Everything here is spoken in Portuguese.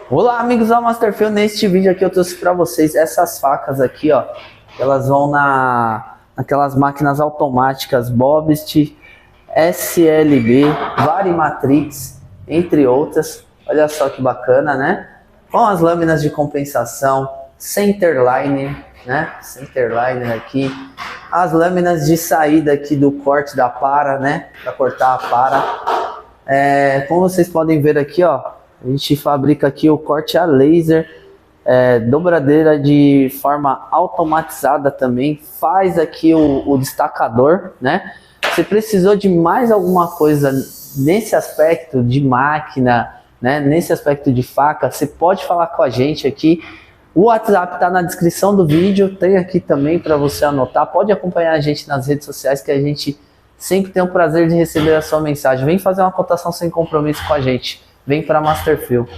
Olá, amigos da Masterfield. Neste vídeo aqui eu trouxe para vocês essas facas aqui, ó. Elas vão naquelas máquinas automáticas Bobst, SLB, Varimatrix, entre outras. Olha só que bacana, né? Com as lâminas de compensação, centerliner, né? Centerliner aqui. As lâminas de saída aqui do corte da para, né? Para cortar a para. Como vocês podem ver aqui, ó, a gente fabrica aqui o corte a laser, dobradeira de forma automatizada também, faz aqui o destacador, né? Você precisou de mais alguma coisa nesse aspecto de máquina, né? Nesse aspecto de faca, você pode falar com a gente aqui. O WhatsApp está na descrição do vídeo, tem aqui também para você anotar. Pode acompanhar a gente nas redes sociais que a gente sempre tem o prazer de receber a sua mensagem. Vem fazer uma cotação sem compromisso com a gente. Vem para Masterfield.